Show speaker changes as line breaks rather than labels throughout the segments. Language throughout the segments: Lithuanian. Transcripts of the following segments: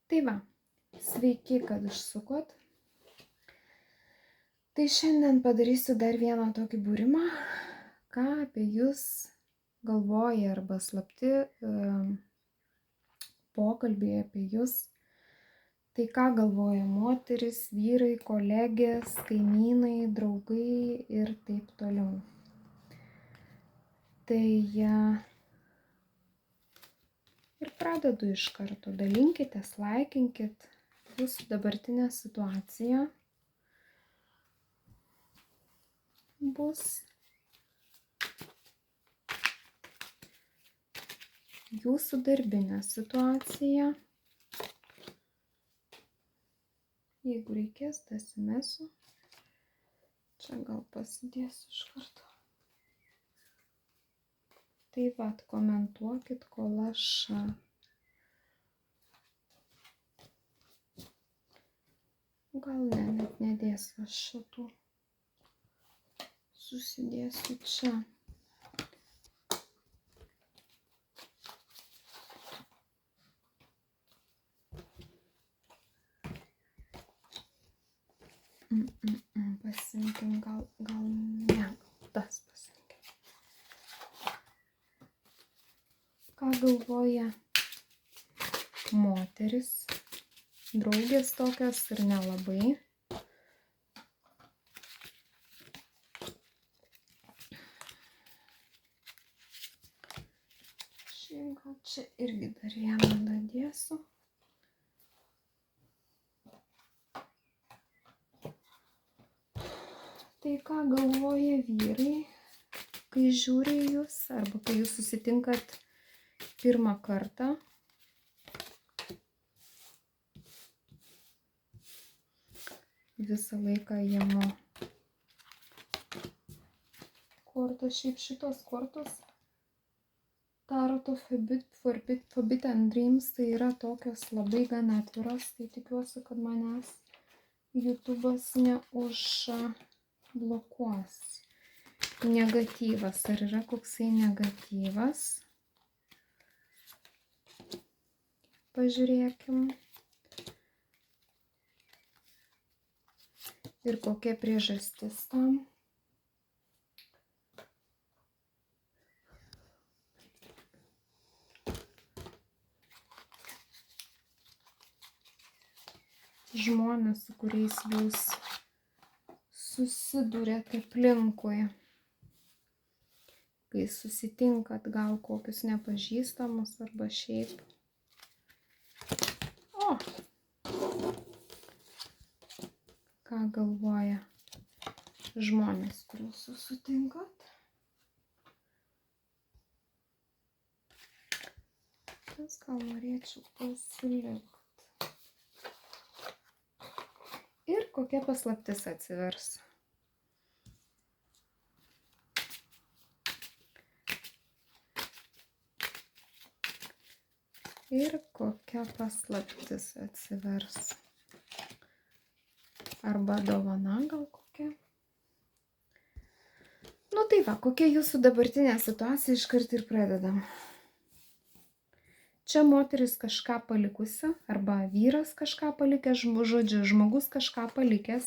Tai va, sveiki, kad užsukot. Tai šiandien padarysiu dar vieną tokį būrimą, ką apie jūs galvoja arba slapti pokalbiai apie jūs. Tai ką galvoja moteris, vyrai, kolegės, kaimynai, draugai ir taip toliau. Tai ir pradedu iš karto. Dalinkitės, laikinkit jūsų dabartinę situaciją. Bus jūsų darbinė situacija. Jeigu reikės, dasimesiu. Čia gal pasidėsiu iš karto. Tai vat, komentuokit, kol aš gal net nedėsiu aš šitų. Susidėsiu čia. Pasiimkim, gal ne, tas pasiimkim. Ką galvoja moteris, draugės tokios ir nelabai. Gal čia irgi dar vieną dadėsiu. Tai ką galvoja vyrai, kai žiūri jūs, arba kai jūs susitinkat pirmą kartą. Visą laiką jėmu kortos, šiaip šitos kortos. Tarot of Forbidden Dreams tai yra tokios labai gan atviros, tai tikiuosi, kad manęs YouTube'as neužblokuos. Negatyvas, ar yra koksai negatyvas? Pažiūrėkim. Ir kokia priežastis tam? Žmonės, su kuriais jūs susiduriate aplinkui, kai susitinkat gal kokius nepažįstamus arba šiaip. O! Ką galvoja žmonės, kuriuos susitinkat? Kas gal norėčiau pasilikti? Ir kokia paslaptis atsivers. Ir kokia paslaptis atsivers. Arba dovana gal kokia. Nu tai va, kokia jūsų dabartinė situacija, iškart ir pradedam. Čia moteris kažką palikusi, arba vyras kažką palikęs, žodžiu, žmogus kažką palikęs.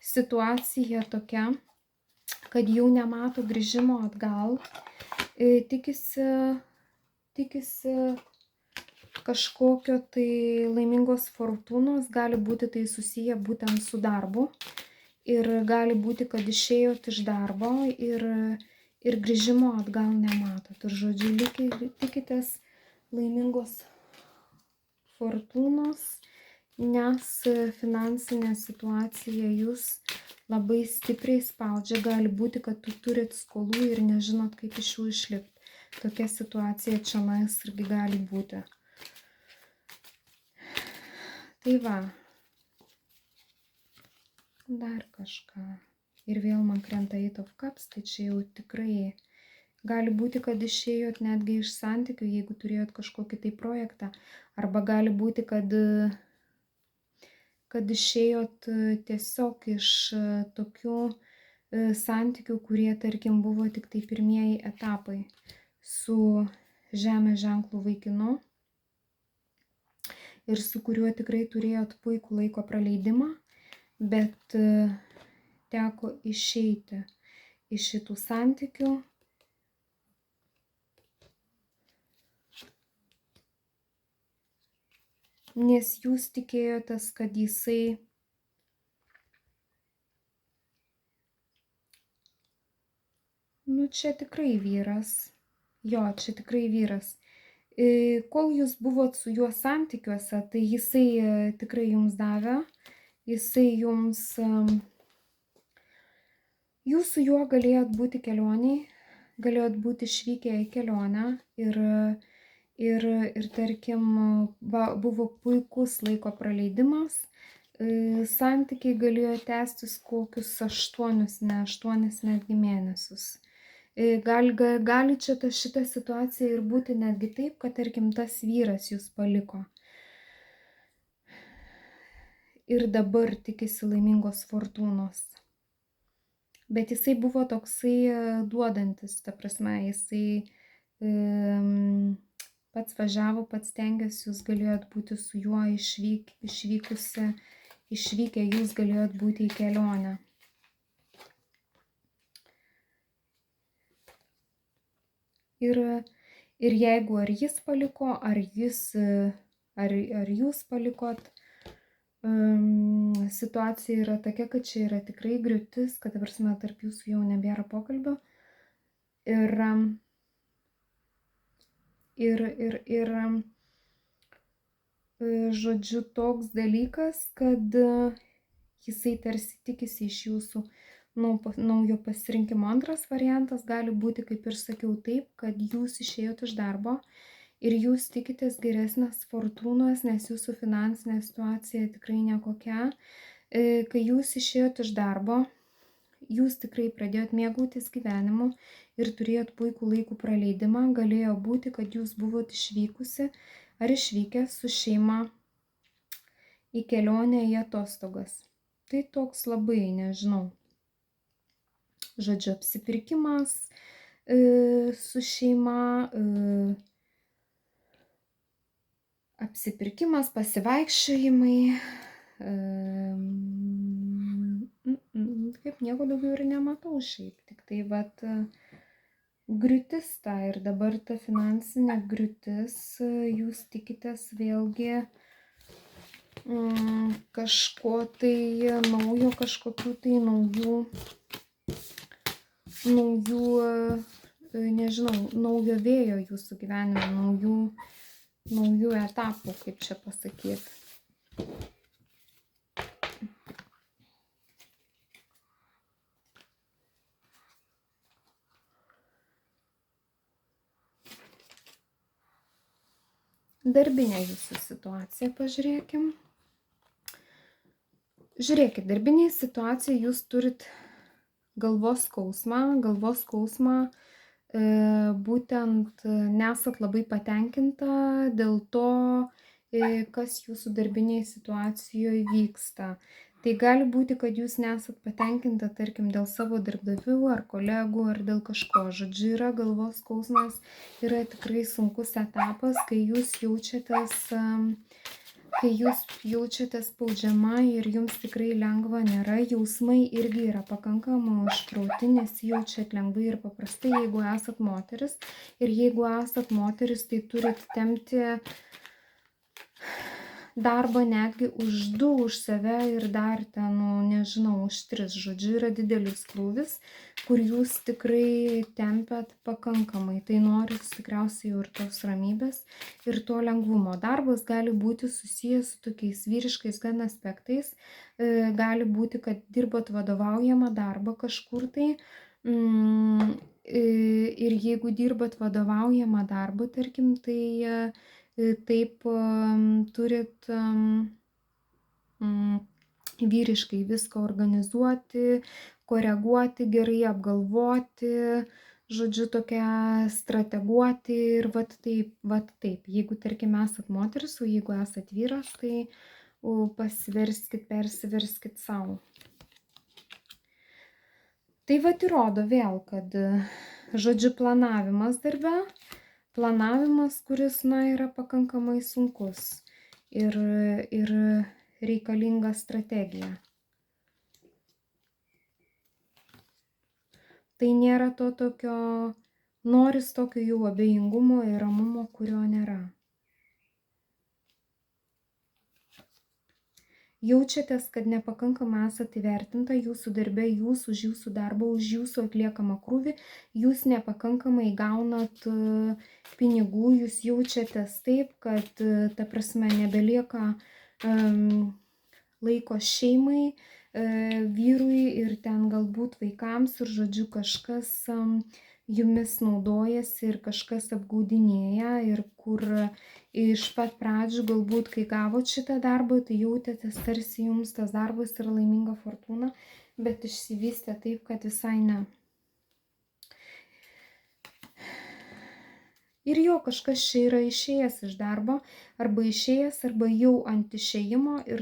Situacija tokia, kad jau nemato grįžimo atgal. Tikisi kažkokio tai laimingos fortūnos, gali būti tai susiję būtent su darbu. Ir gali būti, kad išėjot iš darbo ir grįžimo atgal nematot. Ir žodžiu, tikitės laimingos fortūnos, nes finansinė situacija jūs labai stipriai spaudžia. Gali būti, kad tu turit skolų ir nežinot, kaip iš jų išlipti. Tokia situacija čia nais irgi gali būti. Tai va. Dar kažką. Ir vėl man krenta Eight of Cups, tai čia jau tikrai gali būti, kad išėjot netgi iš santykių, jeigu turėjot kažkokį tai projektą. Arba gali būti, kad išėjot tiesiog iš tokių santykių, kurie, tarkim, buvo tik tai pirmieji etapai su žemės ženklų vaikinu. ir su kuriuo tikrai turėjot puikų laiko praleidimą, bet teko išeiti iš šitų santykių. Nes jūs tikėjotės, kad jisai čia tikrai vyras. Jo, čia tikrai vyras. Kol jūs buvot su juo santykiuose, tai jisai tikrai jums davė. Jisai jums... Jūs su juo galėjot būti kelioniai, galėjot būti išvykę į kelionę ir tarkim, buvo puikus laiko praleidimas. Santykiai galėjo tęstis kokius 8 netgi mėnesius. Gali čia šitą situaciją ir būti netgi taip, kad tarkim tas vyras jūs paliko. Ir dabar tikisi laimingos fortūnos. Bet jisai buvo toksai duodantis, ta prasme, jisai pats važiavo, pats tenkėsi, jūs galėjot būti su juo išvykę, jūs galėjot būti į kelionę. Ir jeigu ar jis paliko, ar jūs palikot, situacija yra tokia, kad čia yra tikrai griūtis, kad, prasme, tarp jūsų jau nebėra pokalbio. Ir žodžiu, toks dalykas, kad jisai tarsi tikisi iš jūsų naujo pasirinkimo. Antras variantas gali būti, kaip ir sakiau, taip, kad jūs išėjot iš darbo ir jūs tikitės geresnės fortūnos, nes jūsų finansinė situacija tikrai nekokia. Kai jūs išėjot iš darbo, jūs tikrai pradėjot mėgautis gyvenimu ir turėjot puikų laikų praleidimą. Galėjo būti, kad jūs buvot išvykusi ar išvykęs su šeima į kelionę, į atostogas. Tai toks labai, nežinau, žodžiu, apsipirkimas su šeima, apsipirkimas, pasivaikščiojimai, kaip nieko daugiau ir nematau šiaip, tik tai vat griūtis ta ir dabar ta finansinė griūtis, jūs tikitės vėlgi kažko tai naujo, kažkokių tai naujų, nežinau, naujo vėjo jūsų gyvenime, naujų etapų, kaip čia pasakyti. Darbinė jūsų situacija, pažiūrėkim. Žiūrėkit, darbinėje situacijoje jūs turit galvos skausmą, būtent nesat labai patenkinta dėl to, kas jūsų darbinėje situacijoje vyksta. Tai gali būti, kad jūs nesat patenkinta, tarkim, dėl savo darbdavių ar kolegų ar dėl kažko. Žodžiu, yra galvos skausmas, yra tikrai sunkus etapas, kai jūs jaučiatės spaudžiama ir jums tikrai lengva nėra. Jausmai irgi yra pakankamai užkrauti, nesijaučiat lengvai ir paprastai, jeigu esat moteris. Ir jeigu esat moteris, tai turit tempti darbą netgi už 2 už save ir dar ten, nežinau, už 3. Žodžiu, yra didelis krūvis, kur jūs tikrai tempiat pakankamai. Tai noris tikriausiai jau ir tos ramybės ir to lengvumo. Darbas gali būti susijęs su tokiais vyriškais gan aspektais. Gali būti, kad dirbat vadovaujamą darbą kažkur tai. Ir jeigu dirbat vadovaujamą darbą, tarkim, tai taip turit vyriškai viską organizuoti, koreguoti, gerai apgalvoti, žodžiu, tokia strateguoti ir vat taip. Jeigu, tarkim, esat moteris, o jeigu esat vyras, tai pasiverskit, persiverskit savo. Tai vat įrodo vėl, kad, žodžiu, planavimas darbe, planavimas, kuris, yra pakankamai sunkus. ir reikalinga strategija. Tai nėra to tokio, noris tokio jau abejingumo ir ramumo, kurio nėra. Jaučiatės, kad nepakankamai esate įvertinta jūsų darbe, jūs už jūsų darbą, už jūsų atliekamą krūvį, jūs nepakankamai gaunat pinigų, jūs jaučiatės taip, kad, ta prasme, nebelieka laiko šeimai, vyrui ir ten galbūt vaikams ir, žodžiu, kažkas jumis naudojasi ir kažkas apgaudinėja ir kur iš pat pradžių galbūt, kai gavot šitą darbą, tai jautėtės tarsi jums tas darbas yra laiminga fortūna, bet išsivystė taip, kad visai ne. Ir jo kažkas čia yra išėjęs iš darbo, arba išėjęs, arba jau ant išėjimo ir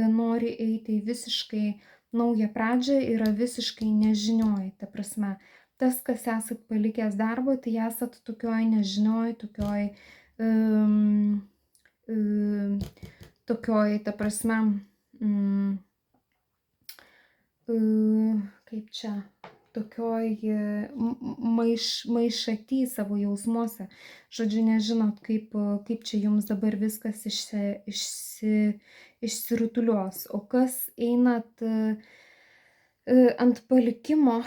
nori eiti į visiškai naują pradžią, yra visiškai nežinioj, ta prasme. Tas, kas esat palikęs darbą, tai esat tokioj nežinioj, tokioj, ta prasme, kaip čia, tokioj maišaty savo jausmuose. Žodžiu, nežinot, kaip čia jums dabar viskas išsirutulios. O kas einat ant palikimo,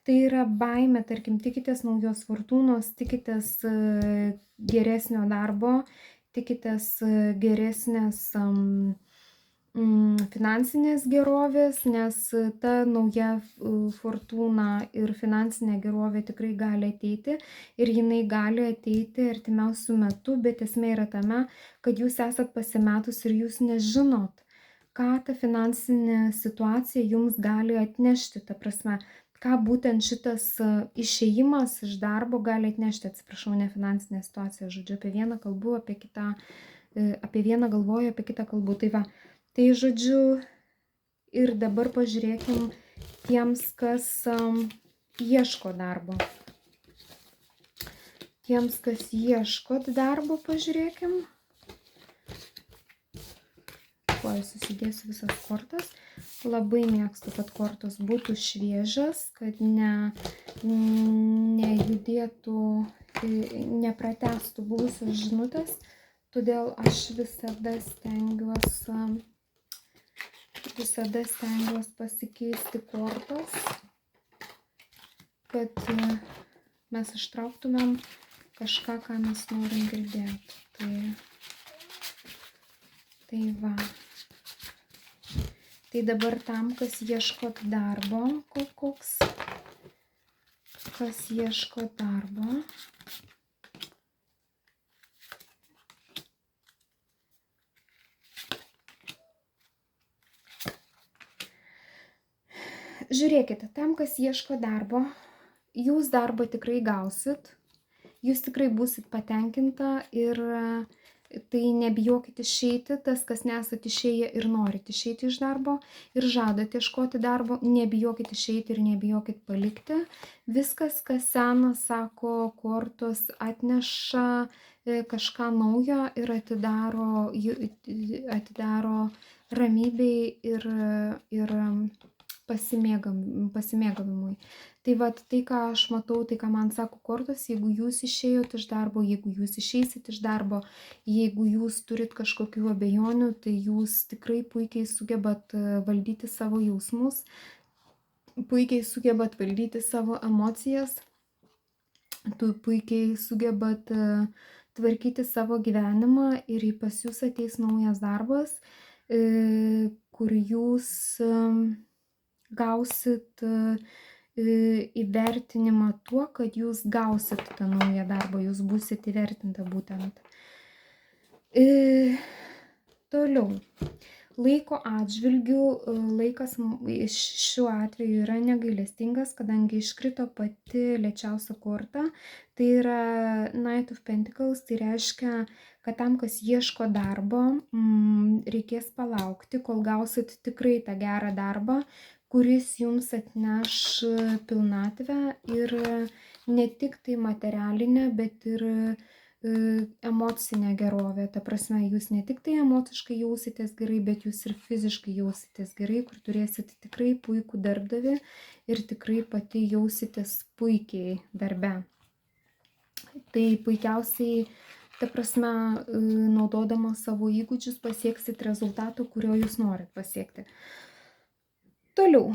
tai yra baimė, tarkim, tikitės naujos fortūnos, tikitės geresnio darbo, tikitės geresnės finansinės gerovės, nes ta nauja fortūna ir finansinė gerovė tikrai gali ateiti ir jinai gali ateiti artimiausių metų, bet esmė yra tame, kad jūs esat pasimetus ir jūs nežinot, ką ta finansinė situacija jums gali atnešti, ta prasme, ką būtent šitas išėjimas iš darbo gali atnešti, atsiprašau, ne finansinė situacija, žodžiu, apie vieną kalbu, apie vieną galvoju, apie kitą kalbu, tai va. Tai žodžiu, ir dabar pažiūrėkim tiems, kas ieško darbo. Tiems, kas ieškot darbo, pažiūrėkim. Tuoj susidėsiu visas kortas. Labai mėgstu, kad kortos būtų šviežias, kad nejudėtų, nepratęstų buvusios žinutės. Todėl aš visada stengiuosi pasikeisti kortas, kad mes ištrauktumėm kažką, ką mes norim girdėti. Tai va. Tai dabar tam, kas ieškot darbo, kas ieško darbo. Žiūrėkite, tam, kas ieško darbo, jūs darbą tikrai gausit, jūs tikrai būsit patenkinta ir tai nebijokit išeiti, tas, kas nesat išėję ir norit išeiti iš darbo ir žadat ieškoti darbo, nebijokit išeiti ir nebijokit palikti. Viskas, kas senas, sako kortos, atneša kažką naujo ir atidaro ramybei ir pasimėgavimui. Tai vat, tai, ką aš matau, tai, ką man sako kortos, jeigu jūs išėjot iš darbo, jeigu jūs išeisit iš darbo, jeigu jūs turit kažkokių abejonių, tai jūs tikrai puikiai sugebat valdyti savo jausmus, puikiai sugebat valdyti savo emocijas, puikiai sugebat tvarkyti savo gyvenimą ir pas jūs ateis naujas darbas, kur jūs gausit įvertinimą tuo, kad jūs gausit tą naują darbą, jūs būsit įvertinta būtent. Toliau. Laiko atžvilgių, laikas šiuo atveju yra negailestingas, kadangi iškrito pati lėčiausia korta, tai yra Knight of Pentacles, tai reiškia, kad tam, kas ieško darbo, reikės palaukti, kol gausit tikrai tą gerą darbą, kuris jums atneš pilnatvę ir ne tik tai materialinę, bet ir emocinę gerovę. Ta prasme, jūs ne tik tai emociškai jausitės gerai, bet jūs ir fiziškai jausitės gerai, kur turėsit tikrai puikų darbdavį ir tikrai pati jausitės puikiai darbe. Tai puikiausiai, ta prasme, naudodama savo įgūdžius pasieksit rezultato, kurio jūs norit pasiekti. Toliau.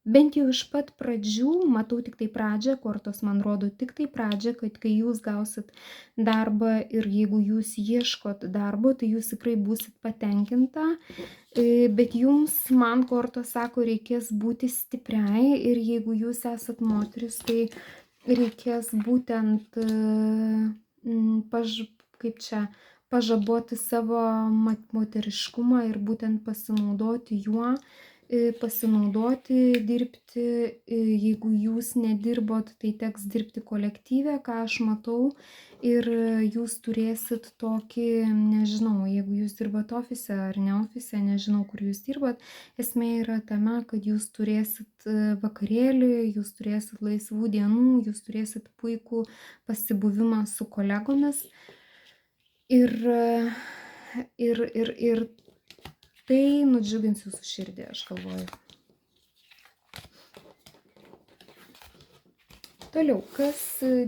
Bent jau iš pat pradžių, matau tik tai pradžią, kortos man rodo tik tai pradžią, kad kai jūs gausit darbą ir jeigu jūs ieškot darbo, tai jūs tikrai būsit patenkinta, bet jums, man kortos sako, reikės būti stipriai ir jeigu jūs esat moteris, tai reikės būtent, pažaboti savo moteriškumą ir būtent pasinaudoti juo, dirbti, jeigu jūs nedirbot, tai teks dirbti kolektyve, ką aš matau, ir jūs turėsit tokį, nežinau, jeigu jūs dirbat ofise ar ne ofise, nežinau, kur jūs dirbat, esmė yra tame, kad jūs turėsit vakarėlį, jūs turėsit laisvų dienų, jūs turėsit puikų pasibuvimą su kolegomis ir tai nudžiugins jūsų širdį, aš galvoju. Toliau, kas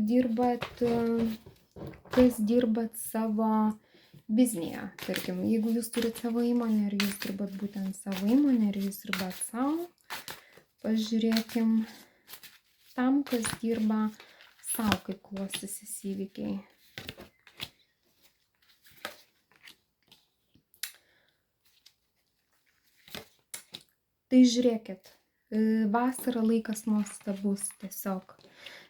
dirbat savo biznėje, tarkim, jeigu jūs turit savo įmonę ir jūs dirbat būtent savo įmonę ir jūs dirbat savo, pažiūrėkim tam, kas dirba savo, kaip klostysis įvykiai. Tai žiūrėkit, vasara laikas nuostabus tiesiog.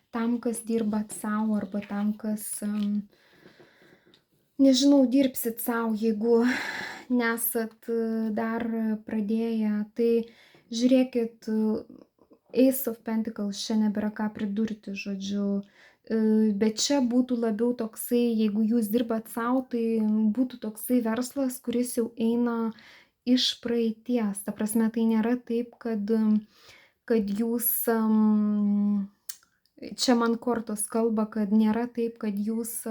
Tam, kas dirbat savo arba tam, kas, nežinau, dirbsit savo, jeigu nesat dar pradėję, tai žiūrėkit, Ace of Pentacles, čia nebėra ką pridurti, žodžiu, bet čia būtų labiau toksai, jeigu jūs dirbat savo, tai būtų toksai verslas, kuris jau eina iš praeities. Ta prasme, tai nėra taip, kad jūs, čia man kortos kalba, kad nėra taip, kad jūs,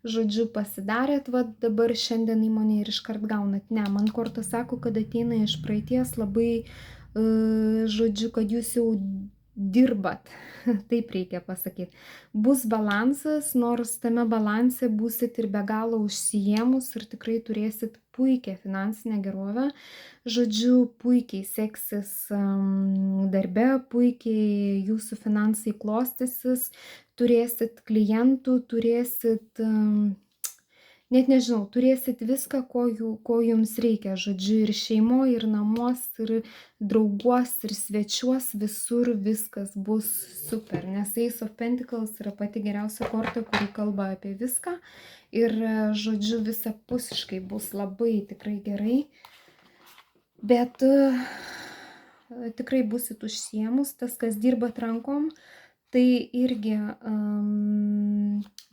žodžiu, pasidarėt, va dabar šiandien įmonė ir iškart gaunat. Ne, man kortos sako, kad ateina iš praeities labai, žodžiu, kad jūs jau dirbat, taip reikia pasakyti. Bus balansas, nors tame balanse būsit ir be galo užsiėmus ir tikrai turėsit puikią finansinę gerovę. Žodžiu, puikiai seksis darbe, puikiai jūsų finansai klostysis, turėsit klientų, turėsit, net nežinau, turėsit viską, ko jums reikia, žodžiu, ir šeimoje, ir namuos, ir drauguos, ir svečiuos, visur viskas bus super, nes Ace of Pentacles yra pati geriausia korta, kuri kalba apie viską ir, žodžiu, visapusiškai bus labai tikrai gerai, bet tikrai busit užsiėmus, tas, kas dirbat rankom, tai irgi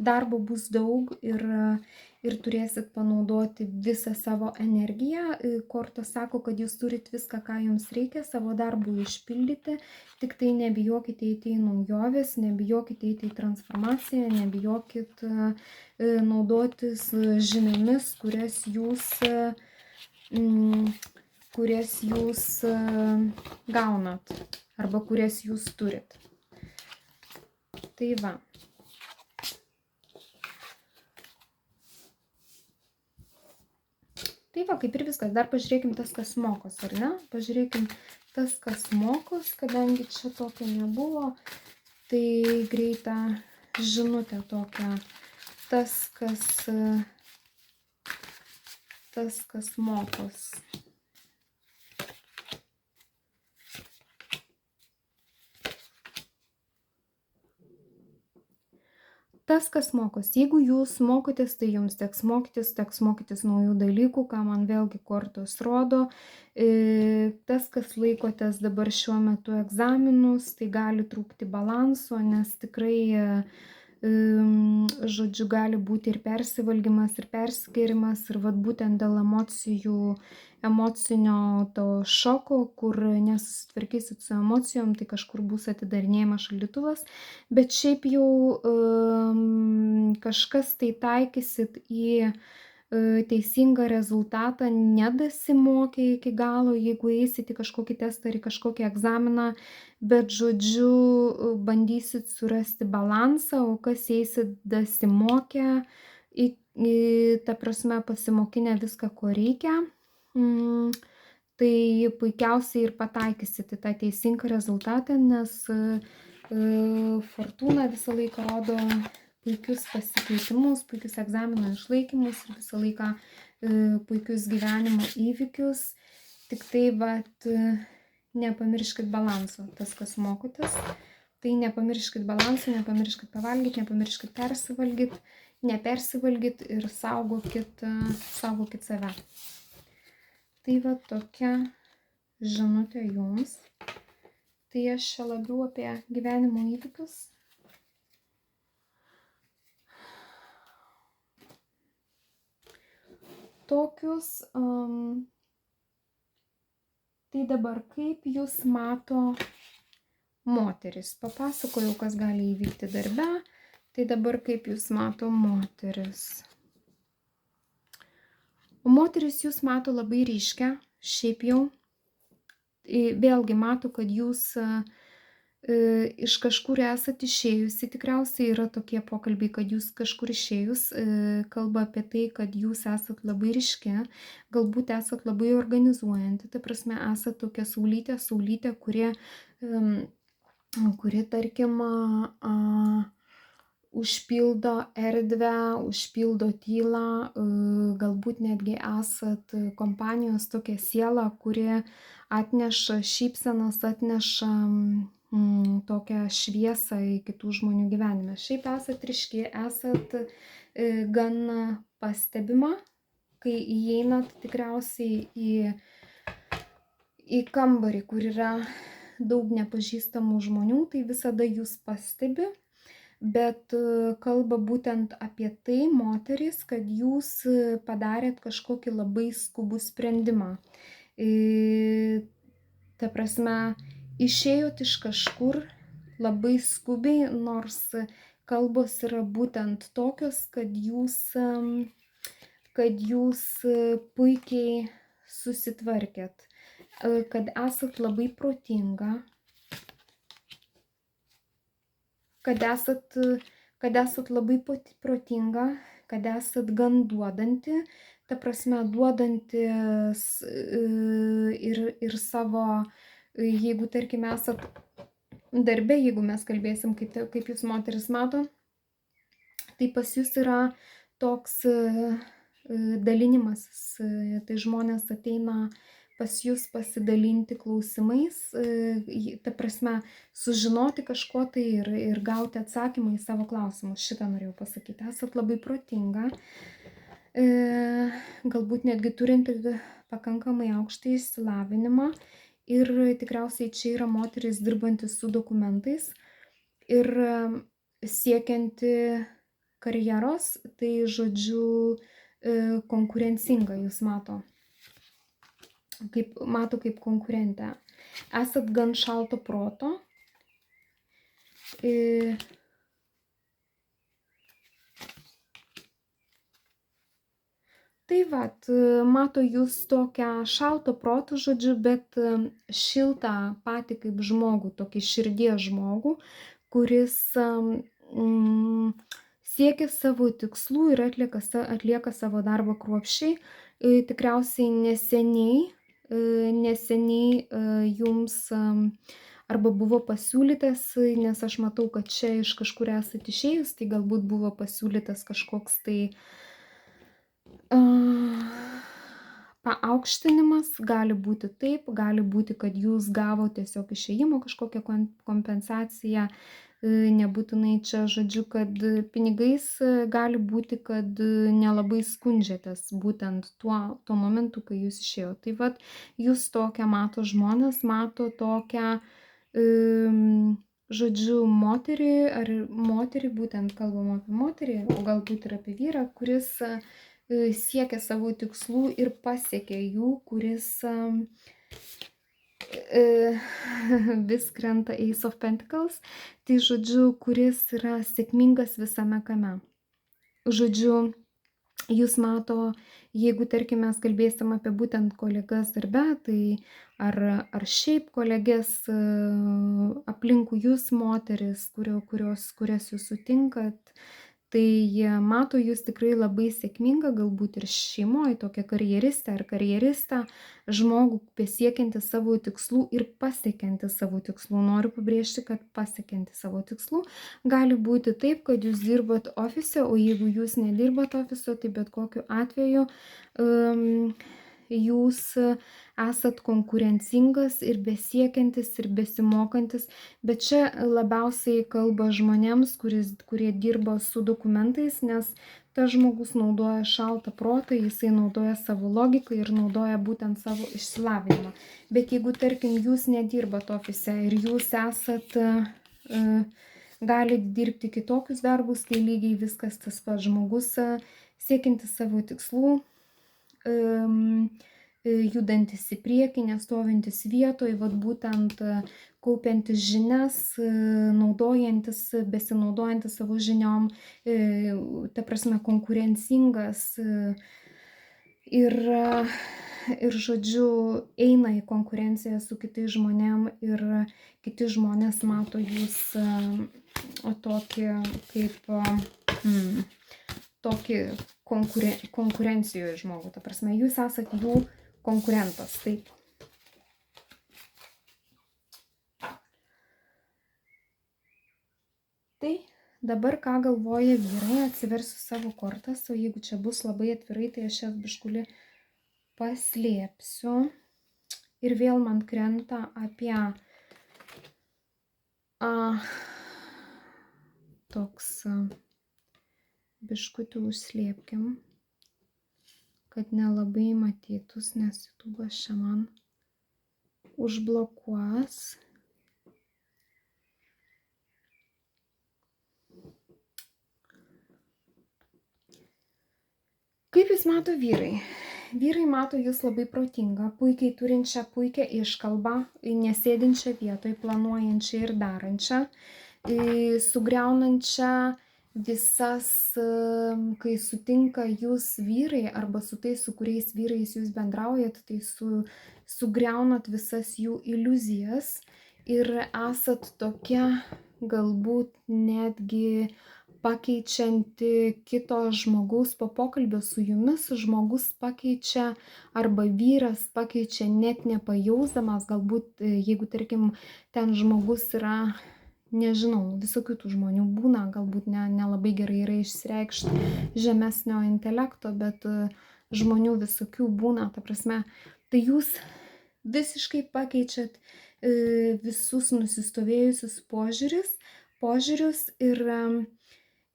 darbo bus daug ir turėsit panaudoti visą savo energiją. Kortos sako, kad jūs turit viską, ką jums reikia savo darbui išpildyti, tik tai nebijokite eiti į naujoves, nebijokite eiti į transformaciją, nebijokit naudotis žiniomis, kurias jūs gaunat arba kurias jūs turit. Tai va. Tai va, kaip ir viskas. Dar pažiūrėkim tas, kas mokos, ar ne? Pažiūrėkim tas, kas mokos, kadangi čia tokio nebuvo. Tai greita žinutė tokia. Tas, kas mokos. Tas, kas mokos. Jeigu jūs mokotės, tai jums teks mokytis naujų dalykų, ką man vėlgi kortos rodo. Tas, kas laikotės dabar šiuo metu egzaminus, tai gali trūkti balanso, nes tikrai žodžiu, gali būti ir persivalgymas, ir persigėrimas, ir vat būtent dėl emocinio to šoko, kur nesusitvarkysit su emocijom, tai kažkur bus atidarinėjimas šaldytuvas, bet šiaip jau kažkas tai taikysit į teisingą rezultatą, nedasimokė iki galo, jeigu eisit į kažkokį testą ar į kažkokį egzaminą, bet žodžiu, bandysit surasti balansą, o kas eisit dasimokę, ta prasme pasimokinę viską, ko reikia, tai puikiausiai ir pataikysit į tą teisingą rezultatą, nes fortūna visą laiką rodo puikius pasikeitimus, puikius egzamino išlaikymus ir visą laiką puikius gyvenimo įvykius. Tik tai, vat, nepamirškit balanso, tas, kas mokotės. Tai nepamirškit balanso, nepamirškit pavalgyti, nepamirškit nepersivalgyt ir saugokit save. Tai va tokia žinutė jums. Tai aš čia labiau apie gyvenimo įvykius. Tokius, tai dabar kaip jūs mato moteris. Papasakojau, kas gali įvykti darbe, tai dabar kaip jūs mato moteris. O moteris jūs mato labai ryškę, šiaip jau. Vėlgi mato, kad jūs iš kažkur esat išėjusi, tikriausiai yra tokie pokalbiai, kad jūs kažkur išėjus, kalba apie tai, kad jūs esat labai ryški, galbūt esat labai organizuojanti, ta prasme esat tokia saulytė, kuri tarkim užpildo erdvę, užpildo tylą, galbūt netgi esat kompanijos tokia siela, kuri atneša šypsenas, atneša tokią šviesą į kitų žmonių gyvenime. Šiaip esat ryški, esat gan pastebima, kai įeinat tikriausiai į kambarį, kur yra daug nepažįstamų žmonių, tai visada jūs pastebi, bet kalba būtent apie tai, moterys, kad jūs padarėt kažkokį labai skubų sprendimą. Ta prasme, išėjot iš kažkur labai skubiai, nors kalbos yra būtent tokios, kad jūs puikiai susitvarkėt, kad esat labai protinga, kad esat labai protinga, kad esat gan duodanti, ta prasme duodantis ir savo, jeigu tarkim esat darbe, jeigu mes kalbėsim, kaip jūs moteris mato, tai pas jūs yra toks dalinimasis, tai žmonės ateina pas jūs pasidalinti klausimais, ta prasme sužinoti kažko tai ir gauti atsakymą į savo klausimus. Šitą norėjau pasakyti. Esat labai protinga, galbūt netgi turinti pakankamai aukštą išsilavinimą ir tikriausiai čia yra moteris dirbantis su dokumentais ir siekianti karjeros, tai žodžiu konkurencinga jūs mato kaip konkurentę. Esat gan šalto proto. Tai vat, mato jūs tokią šalto proto, žodžiu, bet šiltą patį kaip žmogų, tokį širdies žmogų, kuris siekia savo tikslų ir atlieka savo darbą kruopščiai. Tikriausiai neseniai jums arba buvo pasiūlytas, nes aš matau, kad čia iš kažkur esate išėjus, tai galbūt buvo pasiūlytas kažkoks tai paaukštinimas, gali būti taip, gali būti, kad jūs gavo tiesiog išėjimo kažkokią kompensaciją, nebūtinai čia, žodžiu, kad pinigais gali būti, kad nelabai skundžiatės būtent tuo momentu, kai jūs išėjo. Tai vat, jūs tokią mato žmonės, mato tokią žodžiu, moterį, būtent kalbam apie moterį, o galbūt ir apie vyrą, kuris siekia savo tikslų ir pasiekia jų, kuris vis krenta Ace of Pentacles, tai žodžiu, kuris yra sėkmingas visame kame. Žodžiu, jūs mato, jeigu, tarkim, mes kalbėsim apie būtent kolegas darbe, tai ar šiaip kolegės aplinkui jūs moteris, kurias jūs sutinkat, tai mato jūs tikrai labai sėkmingą, galbūt ir šeimoje, tokią karjeristę ar karjeristą, žmogų besiekiantį savo tikslų ir pasiekiantį savo tikslų. Noriu pabrėžti, kad pasiekiantį savo tikslų gali būti taip, kad jūs dirbat ofise, o jeigu jūs nedirbat ofise, tai bet kokiu atveju jūs esat konkurencingas ir besiekiantis ir besimokantis, bet čia labiausiai kalba žmonėms, kurie dirba su dokumentais, nes tas žmogus naudoja šaltą protą, jisai naudoja savo logiką ir naudoja būtent savo išsilavinimą. Bet jeigu, tarkim, jūs nedirbat ofise ir jūs esat, galite dirbti kitokius darbus, tai lygiai viskas tas pats žmogus siekiantis savo tikslų, judantis į priekį, nestovintis vietoje, vat būtent kaupiantis žinias, besinaudojantis savo žiniom, ta prasme konkurencingas ir žodžiu, eina į konkurenciją su kitais žmonėm ir kiti žmonės mato jūs tokį kaip tokį konkurencijoje žmogų. Ta prasme, jūs esat jų konkurentas, taip. Tai dabar ką galvoja vyrai, atsiversiu savo kortas, o jeigu čia bus labai atvirai, tai aš jas biškuli paslėpsiu. Ir vėl man krenta apie toks biškutį užslėpkim, kad nelabai matytus, nes YouTube'as čia man užblokuos. Kaip jūs mato vyrai? Vyrai mato jūs labai protingą, puikiai turinčią puikią iškalbą, nesėdinčią vietoj, planuojančią ir darančią, sugriaunančią visas, kai sutinka jūs vyrai arba su tais, su kuriais vyrais jūs bendraujat, tai sugriaunat visas jų iliuzijas ir esat tokia galbūt netgi pakeičianti kito žmogaus po pokalbio su jumis, žmogus pakeičia arba vyras pakeičia net nepajausdamas, galbūt jeigu, tarkim, ten žmogus yra, nežinau, visokių tų žmonių būna, galbūt nelabai gerai yra išsireikšti žemesnio intelekto, bet žmonių visokių būna, ta prasme, tai jūs visiškai pakeičiat visus nusistovėjusius požiūrius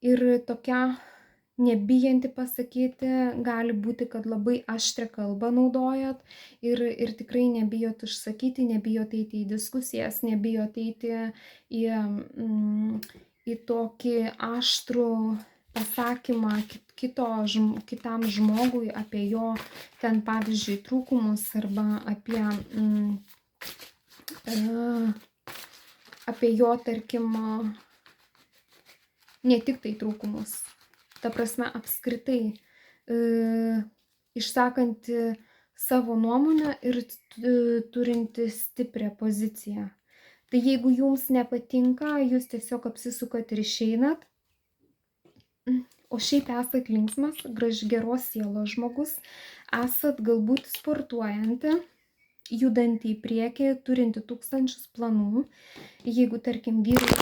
ir tokia nebijanti pasakyti, gali būti, kad labai aštrią kalbą naudojat ir tikrai nebijot išsakyti, nebijot eiti į diskusijas, nebijot eiti į tokį aštrų pasakymą kitam žmogui apie jo ten, pavyzdžiui, trūkumus arba apie jo, tarkim, ne tik tai trūkumus. Ta prasme, apskritai išsakanti savo nuomonę ir turinti stiprią poziciją. Tai jeigu jums nepatinka, jūs tiesiog apsisukat ir išeinat, o šiaip esat linksmas, geros sielos žmogus, esat galbūt sportuojanti, judanti į priekį, turinti 1000 planų. Jeigu, tarkim, vyrai